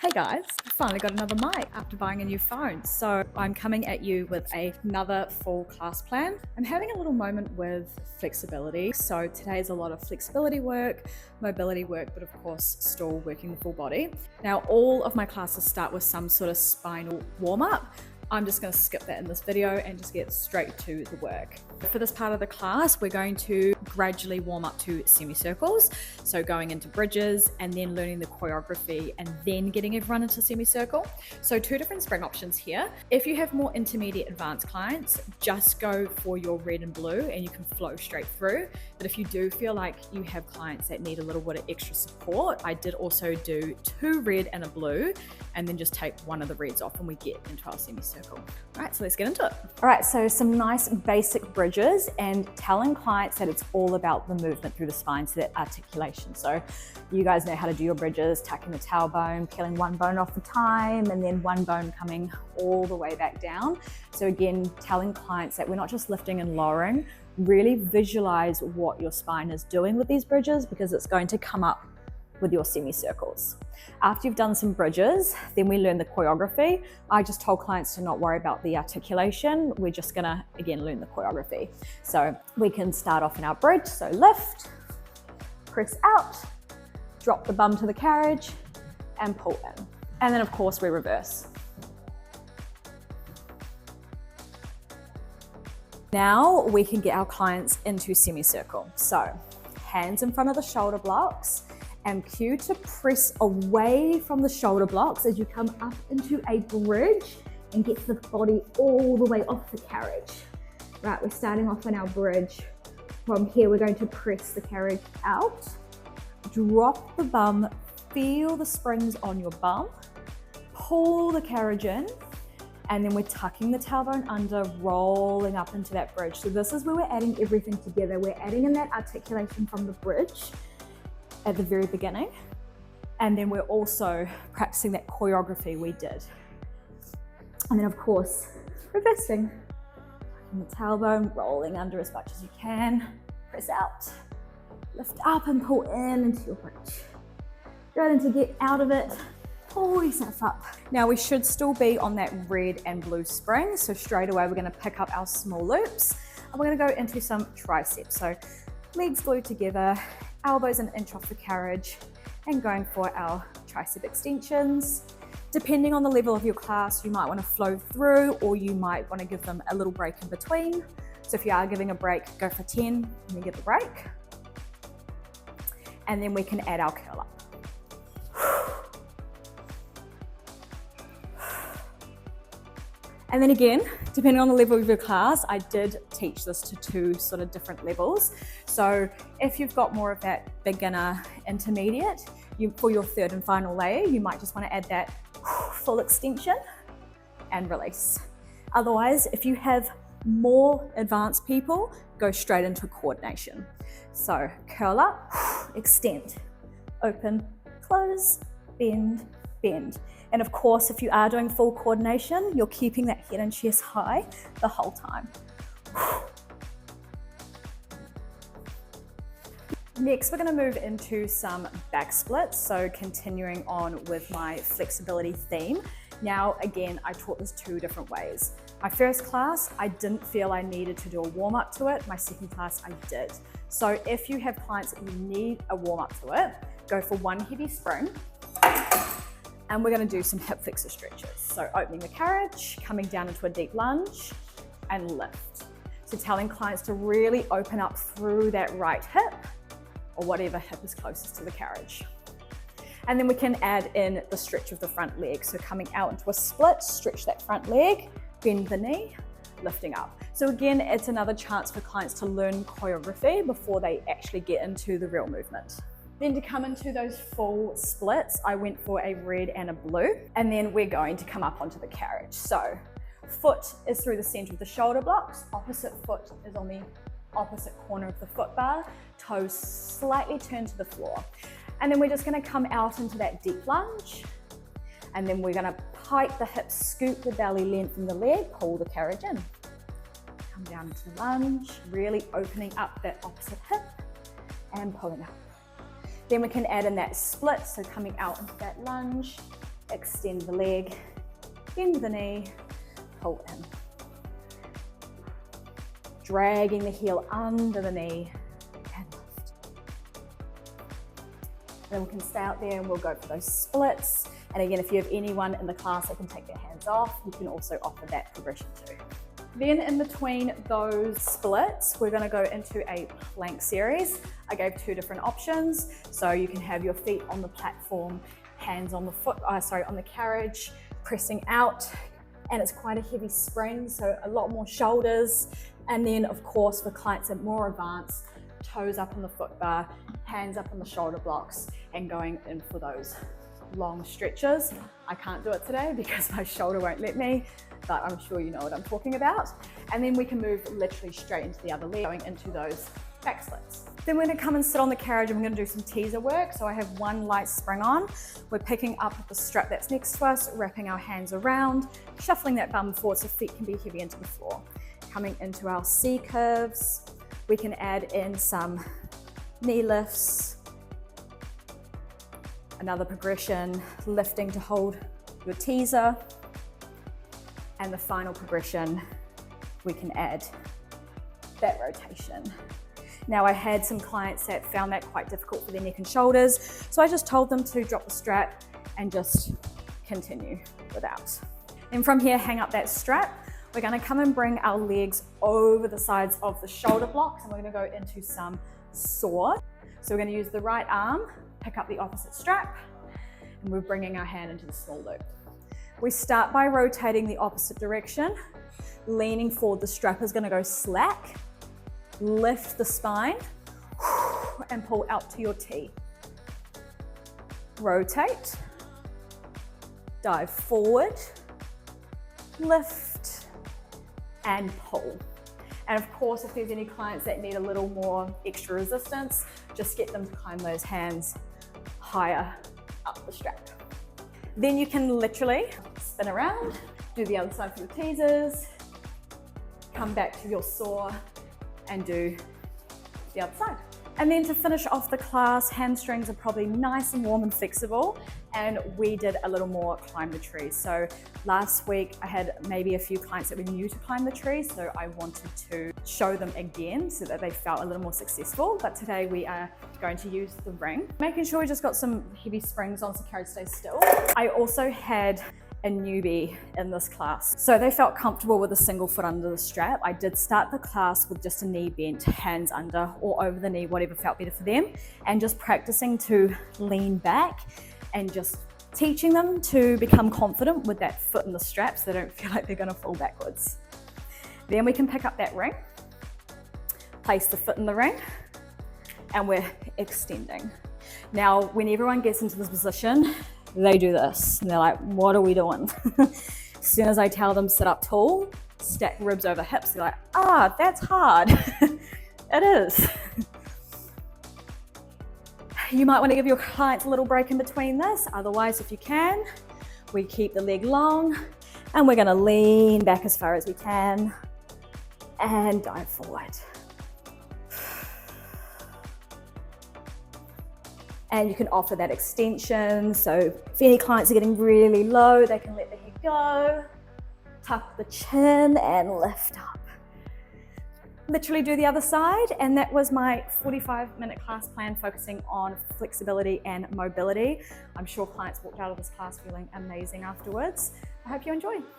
Hey guys, I finally got another mic after buying a new phone. So I'm coming at you with another full class plan. I'm having a little moment with flexibility. So today's a lot of flexibility work, mobility work, but of course still working the full body. Now all of my classes start with some sort of spinal warm up. I'm just going to skip that in this video and just get straight to the work. For this part of the class, we're going to gradually warm up to semicircles. So going into bridges and then learning the choreography and then getting everyone into semicircle. So two different spring options here. If you have more intermediate advanced clients, just go for your red and blue and you can flow straight through. But if you do feel like you have clients that need a little bit of extra support, I did also do 2 red and a blue and then just take one of the reds off and we get into our semicircle. All right, so let's get into it. All right, so some nice basic bridges and telling clients that it's all about the movement through the spine, so that articulation. So you guys know how to do your bridges, tucking the tailbone, peeling one bone off at a time, and then one bone coming all the way back down. So again, telling clients that we're not just lifting and lowering, really visualize what your spine is doing with these bridges because it's going to come up with your semicircles. After you've done some bridges, then we learn the choreography. I just told clients to not worry about the articulation. We're just gonna, again, learn the choreography. So we can start off in our bridge. So lift, press out, drop the bum to the carriage, and pull in. And then of course we reverse. Now we can get our clients into semicircle. So hands in front of the shoulder blocks, and cue to press away from the shoulder blocks as you come up into a bridge and get the body all the way off the carriage. Right, we're starting off on our bridge. From here, we're going to press the carriage out, drop the bum, feel the springs on your bum, pull the carriage in, and then we're tucking the tailbone under, rolling up into that bridge. So this is where we're adding everything together. We're adding in that articulation from the bridge at the very beginning, and then we're also practicing that choreography we did. And then of course reversing, the tailbone, rolling under as much as you can, press out, lift up and pull in into your bridge. Going to get out of it, pull yourself up. Now we should still be on that red and blue spring, so straight away we're going to pick up our small loops and we're going to go into some triceps. So legs glued together, elbows an inch off the carriage, and going for our tricep extensions. Depending on the level of your class, you might want to flow through or you might want to give them a little break in between. So if you are giving a break, go for 10 and then give a break. And then we can add our curl up. And then again, depending on the level of your class, I did teach this to 2 sort of different levels. So if you've got more of that beginner intermediate, for your 3rd and final layer, you might just want to add that full extension and release. Otherwise, if you have more advanced people, go straight into coordination. So curl up, extend, open, close, bend, bend. And of course, if you are doing full coordination, you're keeping that head and chest high the whole time. Next, we're going to move into some back splits. So continuing on with my flexibility theme. Now, again, I taught this 2 different ways. My first class, I didn't feel I needed to do a warm up to it. My second class, I did. So if you have clients that you need a warm up to it, go for 1 heavy spring. And we're going to do some hip flexor stretches. So opening the carriage, coming down into a deep lunge and lift. So telling clients to really open up through that right hip or whatever hip is closest to the carriage. And then we can add in the stretch of the front leg. So coming out into a split, stretch that front leg, bend the knee, lifting up. So again, it's another chance for clients to learn choreography before they actually get into the real movement. Then to come into those full splits, I went for a red and a blue, and then we're going to come up onto the carriage. So foot is through the center of the shoulder blocks, opposite foot is on the opposite corner of the foot bar, toes slightly turned to the floor. And then we're just gonna come out into that deep lunge, and then we're gonna pike the hips, scoop the belly, lengthen the leg, pull the carriage in. Come down into the lunge, really opening up that opposite hip and pulling up. Then we can add in that split, so coming out into that lunge, extend the leg, bend the knee, pull in. Dragging the heel under the knee and lift. Then we can stay out there and we'll go for those splits. And again, if you have anyone in the class that can take their hands off, you can also offer that progression too. Then in between those splits, we're going to go into a plank series. I gave 2 different options. So you can have your feet on the platform, hands on the on the carriage, pressing out. And it's quite a heavy spring, so a lot more shoulders. And then of course, for clients that are more advanced, toes up on the foot bar, hands up on the shoulder blocks, and going in for those long stretches. I can't do it today because my shoulder won't let me, but I'm sure you know what I'm talking about. And then we can move literally straight into the other leg, going into those back splits. Then we're gonna come and sit on the carriage and we're gonna do some teaser work. So I have one light spring on. We're picking up the strap that's next to us, wrapping our hands around, shuffling that bum forward so feet can be heavy into the floor. Coming into our C curves, we can add in some knee lifts, another progression, lifting to hold your teaser, and the final progression, we can add that rotation. Now I had some clients that found that quite difficult for their neck and shoulders, so I just told them to drop the strap and just continue without. And from here, hang up that strap. We're gonna come and bring our legs over the sides of the shoulder blocks, and we're gonna go into some saw. So we're gonna use the right arm, pick up the opposite strap, and we're bringing our hand into the small loop. We start by rotating the opposite direction, leaning forward. The strap is gonna go slack, lift the spine, and pull out to your T. Rotate, dive forward, lift, and pull. And of course, if there's any clients that need a little more extra resistance, just get them to climb those hands higher up the strap. Then you can literally spin around, do the other side for your teasers, come back to your saw and do the other side. And then to finish off the class, hamstrings are probably nice and warm and flexible. And we did a little more climb the tree. So last week I had maybe a few clients that were new to climb the tree. So I wanted to show them again so that they felt a little more successful. But today we are going to use the ring, making sure we just got some heavy springs on so the carriage stays still. I also had a newbie in this class. So they felt comfortable with a single foot under the strap. I did start the class with just a knee bent, hands under or over the knee, whatever felt better for them, and just practicing to lean back and just teaching them to become confident with that foot in the strap so they don't feel like they're gonna fall backwards. Then we can pick up that ring, place the foot in the ring, and we're extending. Now, when everyone gets into this position, they do this and they're like, what are we doing? As soon as I tell them sit up tall, stack ribs over hips, they're like, that's hard. It is. You might want to give your clients a little break in between this. Otherwise, if you can, we keep the leg long and we're going to lean back as far as we can and dive forward. And you can offer that extension. So if any clients are getting really low, they can let the head go, tuck the chin and lift up. Literally do the other side. And that was my 45-minute class plan focusing on flexibility and mobility. I'm sure clients walked out of this class feeling amazing afterwards. I hope you enjoy.